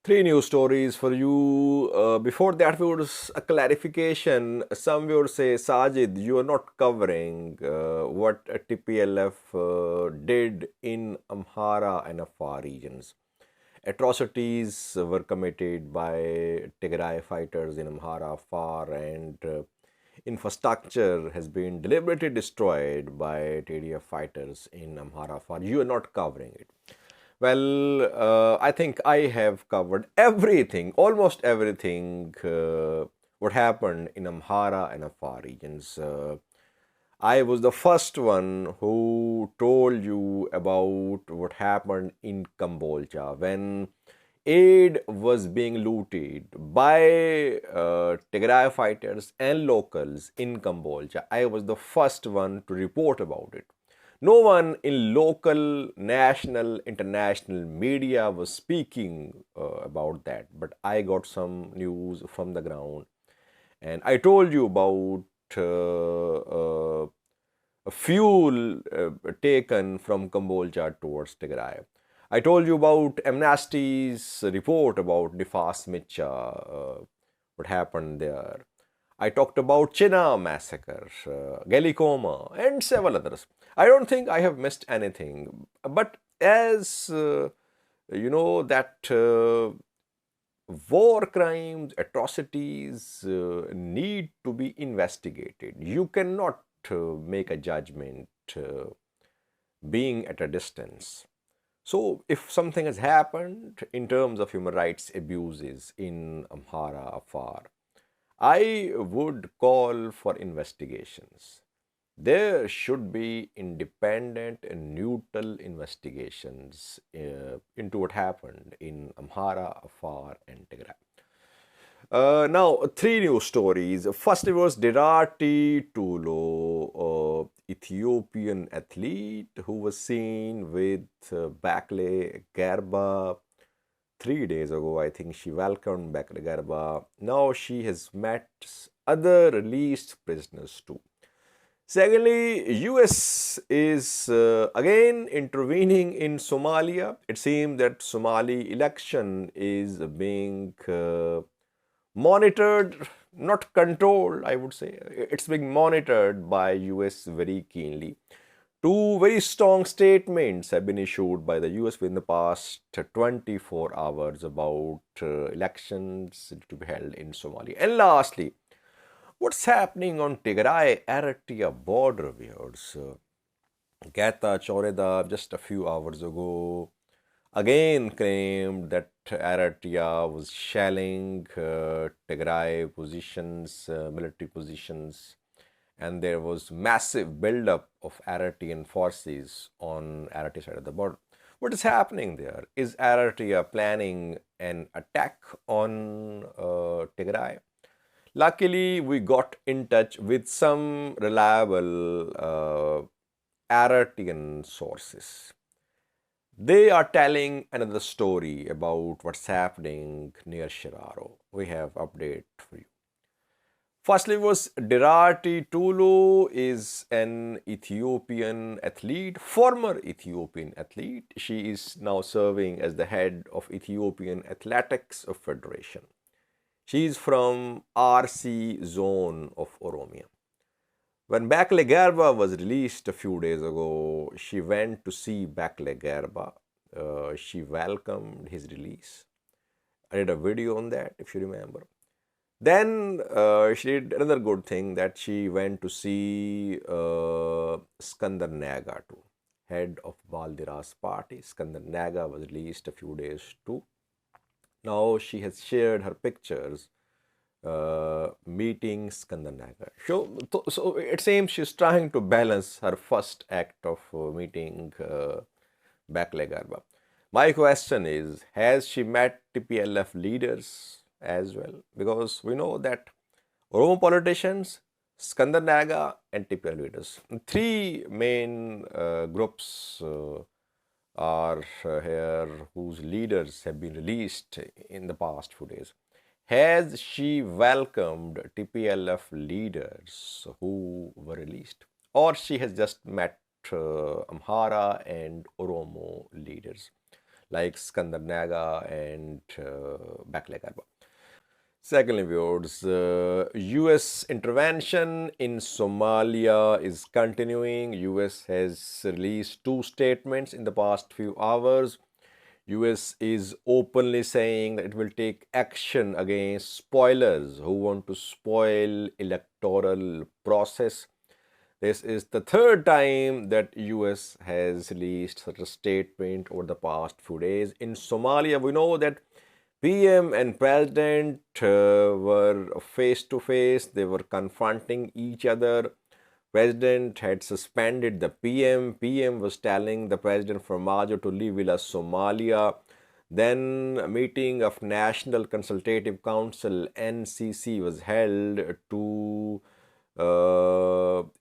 Three news stories for you. Before that, was a clarification. Some would say, Sajid, you are not covering what TPLF did in Amhara and Afar regions. Atrocities were committed by Tigray fighters in Amhara, Afar, and infrastructure has been deliberately destroyed by TDF fighters in Amhara, Afar. You are not covering it. Well, I think I have covered everything, almost everything, what happened in Amhara and Afar regions. I was the first one who told you about what happened in Cambodia when aid was being looted by Tigray fighters and locals in Cambodia. I was the first one to report about it. No one in local, national, international media was speaking about that, but I got some news from the ground, and I told you about a fuel taken from Cambodia towards Tigray. I told you about Amnesty's report about Nifas Micha, what happened there. I talked about China massacre, Gallicoma, and several others. I don't think I have missed anything. But as you know, that war crimes, atrocities need to be investigated. You cannot make a judgment being at a distance. So, if something has happened in terms of human rights abuses in Amhara, Afar, I would call for investigations. There should be independent and neutral investigations into what happened in Amhara, Afar, and Tigray. Now, three news stories. First, it was Derartu Tulu, Ethiopian athlete who was seen with Bakle Garba 3 days ago. I think she welcomed Bakle Garba. Now she has met other released prisoners too. Secondly, US is again intervening in Somalia. It seems that Somali election is being monitored, not controlled, I would say. It's being monitored by US very keenly. Two very strong statements have been issued by the US within the past 24 hours about elections to be held in Somalia. And lastly, what's happening on Tigray Eritrea border, viewers? Geta Choreda just a few hours ago again claimed that Eritrea was shelling Tigray positions, military positions, and there was massive buildup of Eritrean forces on Eritrea side of the border. What is happening there? Is Eritrea planning an attack on Tigray? Luckily, we got in touch with some reliable Eritrean sources. They are telling another story about what's happening near Shiraro. We have update for you. Firstly was Derartu Tulu is an Ethiopian athlete, former Ethiopian athlete. She is now serving as the head of Ethiopian Athletics Federation. She is from RC zone of Oromia. When Bakle Garba was released a few days ago, she went to see Bakle Garba. She welcomed his release. I did a video on that, if you remember. Then she did another good thing, that she went to see Skandar Naga too, head of Baldiras party. Skandar Naga was released a few days too. Now she has shared her pictures meeting Skandar Naga. So it seems she's trying to balance her first act of meeting Bakle Garba. My question is, has she met TPLF leaders as well? Because we know that Oromo politicians, Skandar Naga, and TPLF leaders, three main groups are here whose leaders have been released in the past few days. Has she welcomed TPLF leaders who were released, or she has just met Amhara and Oromo leaders? like Skandarnaga and Baklagharba. Secondly, viewers, U.S. intervention in Somalia is continuing. U.S. has released two statements in the past few hours. U.S. is openly saying that it will take action against spoilers who want to spoil electoral process. This is the third time that US has released such a statement over the past few days. In Somalia, we know that PM and President were face to face. They were confronting each other. President had suspended the PM. PM was telling the President Farmajo to leave Villa Somalia. Then a meeting of National Consultative Council NCC was held to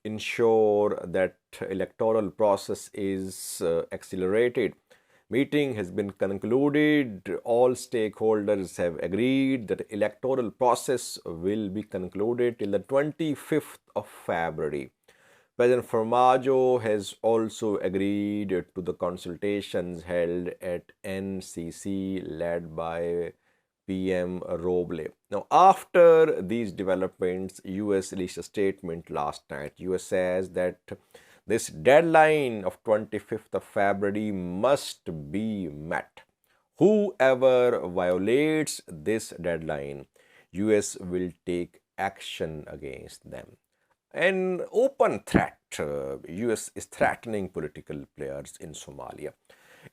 ensure that electoral process is accelerated. Meeting has been concluded. All stakeholders have agreed that electoral process will be concluded till the 25th of February. President Farmajo has also agreed to the consultations held at NCC led by PM Roble. Now, after these developments, US released a statement last night. US says that this deadline of 25th of February must be met. Whoever violates this deadline, US will take action against them. An open threat. US is threatening political players in Somalia.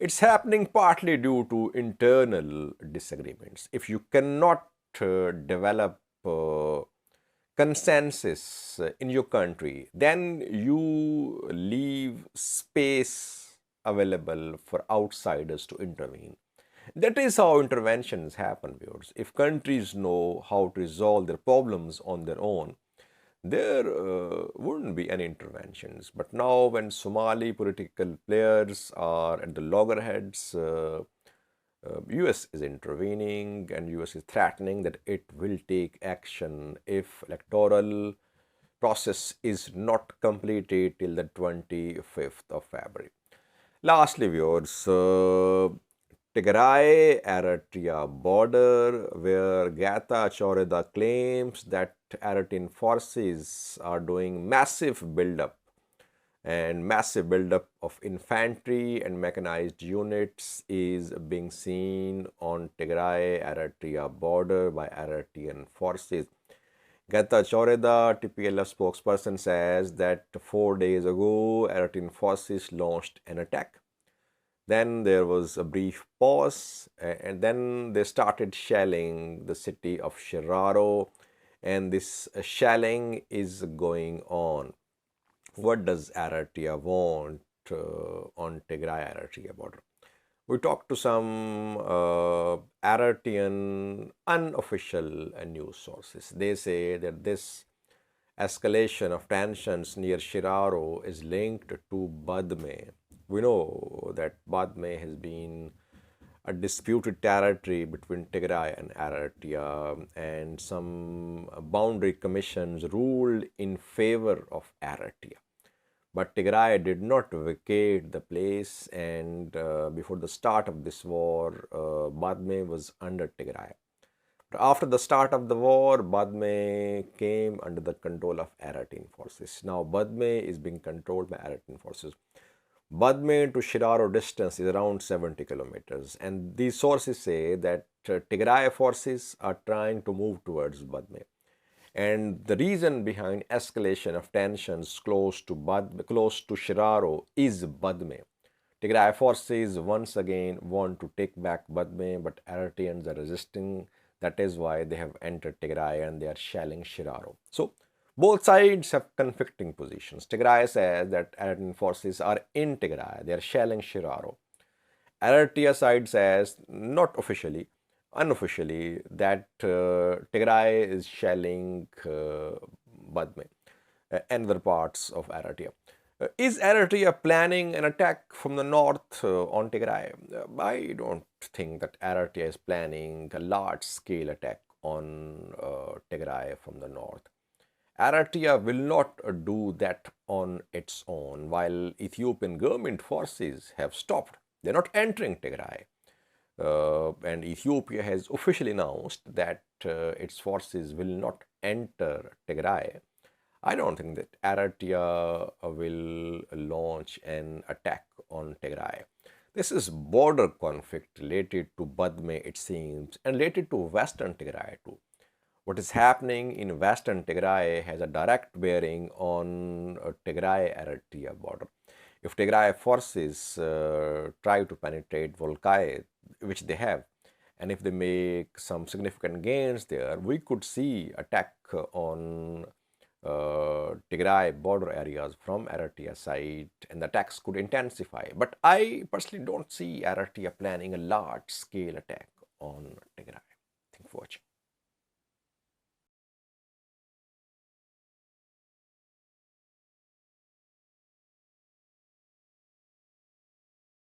It's happening partly due to internal disagreements. If you cannot develop consensus in your country, then you leave space available for outsiders to intervene. That is how interventions happen, viewers. If countries know how to resolve their problems on their own, there wouldn't be any interventions. But now, when Somali political players are at the loggerheads, US is intervening, and US is threatening that it will take action if electoral process is not completed till the 25th of February. Lastly, viewers, Tigray Eritrea border, where Getachew claims that Eritrean forces are doing massive buildup of infantry and mechanized units is being seen on Tigray Eritrea border by Eritrean forces. Getachew, TPLF spokesperson, says that 4 days ago Eritrean forces launched an attack. Then there was a brief pause, and then they started shelling the city of Shiraro, and this shelling is going on. What does Eritrea want on Tigray Eritrea border? We talked to some Eritrean unofficial news sources. They say that this escalation of tensions near Shiraro is linked to Badme. We know that Badme has been a disputed territory between Tigray and Eritrea, and some boundary commissions ruled in favor of Eritrea. But Tigray did not vacate the place, and before the start of this war, Badme was under Tigray. But after the start of the war, Badme came under the control of Eritrean forces. Now, Badme is being controlled by Eritrean forces. Badme to Shiraro distance is around 70 kilometers, and these sources say that Tigray forces are trying to move towards Badme. And the reason behind escalation of tensions close to Shiraro is Badme. Tigray forces once again want to take back Badme, but Eritreans are resisting. That is why they have entered Tigray and they are shelling Shiraro. So both sides have conflicting positions. Tigray says that Eritrean forces are in Tigray, they are shelling Shiraro. Eritrea side says, not officially, unofficially, that Tigray is shelling Badme and other parts of Eritrea. Is Eritrea planning an attack from the north on Tigray? I don't think that Eritrea is planning a large-scale attack on Tigray from the north. Eritrea will not do that on its own, while Ethiopian government forces have stopped. They're not entering Tigray. And Ethiopia has officially announced that its forces will not enter Tigray. I don't think that Eritrea will launch an attack on Tigray. This is border conflict related to Badme, it seems, and related to Western Tigray too. What is happening in Western Tigray has a direct bearing on Tigray Eritrea border. If Tigray forces try to penetrate Volkai, which they have, and if they make some significant gains there, we could see attack on Tigray border areas from Eritrea side, and the attacks could intensify. But I personally don't see Eritrea planning a large scale attack on Tigray. Thank you for watching.